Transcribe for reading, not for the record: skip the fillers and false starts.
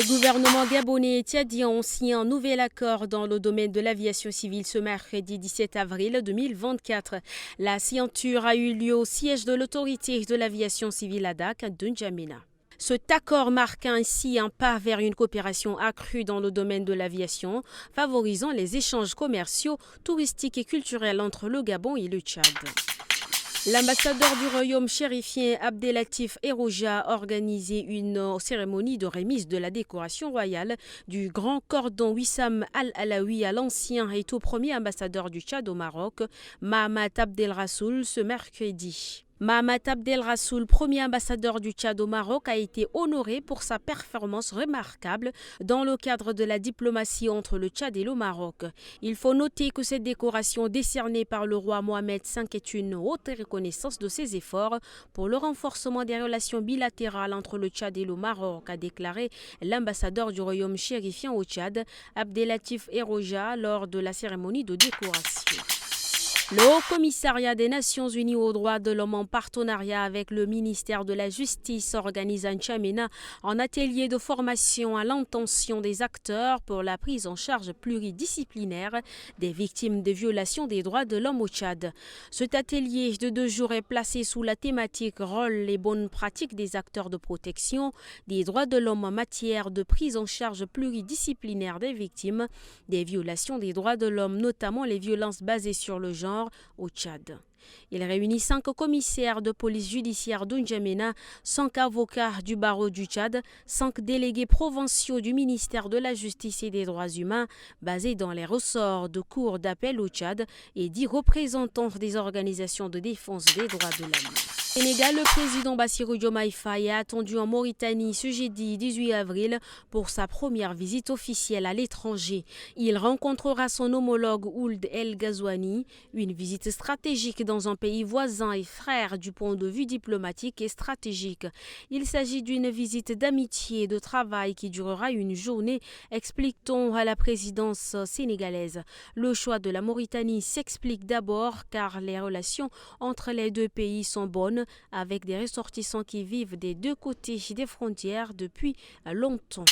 Les gouvernements gabonais et tchadiens ont signé un nouvel accord dans le domaine de l'aviation civile ce mercredi 17 avril 2024. La signature a eu lieu au siège de l'autorité de l'aviation civile à Dakar, N'Djamena. Cet accord marque ainsi un pas vers une coopération accrue dans le domaine de l'aviation, favorisant les échanges commerciaux, touristiques et culturels entre le Gabon et le Tchad. L'ambassadeur du royaume chérifien Abdelatif Eroja a organisé une cérémonie de remise de la décoration royale du grand cordon Wissam Al-Alaoui à l'ancien et tout premier ambassadeur du Tchad au Maroc, Mahamat Abdel Rassoul, ce mercredi. Mahamat Abdel Rassoul, premier ambassadeur du Tchad au Maroc, a été honoré pour sa performance remarquable dans le cadre de la diplomatie entre le Tchad et le Maroc. Il faut noter que cette décoration décernée par le roi Mohamed V est une haute reconnaissance de ses efforts pour le renforcement des relations bilatérales entre le Tchad et le Maroc, a déclaré l'ambassadeur du royaume chérifien au Tchad, Abdelatif Eroja, lors de la cérémonie de décoration. Le Haut-Commissariat des Nations Unies aux droits de l'homme en partenariat avec le ministère de la Justice organise à N'Djamena un atelier de formation à l'intention des acteurs pour la prise en charge pluridisciplinaire des victimes de violations des droits de l'homme au Tchad. Cet atelier de 2 jours est placé sous la thématique rôle et bonnes pratiques des acteurs de protection des droits de l'homme en matière de prise en charge pluridisciplinaire des victimes des violations des droits de l'homme, notamment les violences basées sur le genre au Tchad. Il réunit 5 commissaires de police judiciaire d'N'Djamena, 5 avocats du barreau du Tchad, 5 délégués provinciaux du ministère de la Justice et des Droits humains basés dans les ressorts de cours d'appel au Tchad et 10 représentants des organisations de défense des droits de l'homme. Au Sénégal, le président Bassirou Diomaye Faye est attendu en Mauritanie ce jeudi 18 avril pour sa première visite officielle à l'étranger. Il rencontrera son homologue Ould El Ghazouani, une visite stratégique dans un pays voisin et frère du point de vue diplomatique et stratégique. Il s'agit d'une visite d'amitié et de travail qui durera une journée, explique-t-on à la présidence sénégalaise. Le choix de la Mauritanie s'explique d'abord car les relations entre les deux pays sont bonnes, avec des ressortissants qui vivent des deux côtés des frontières depuis longtemps.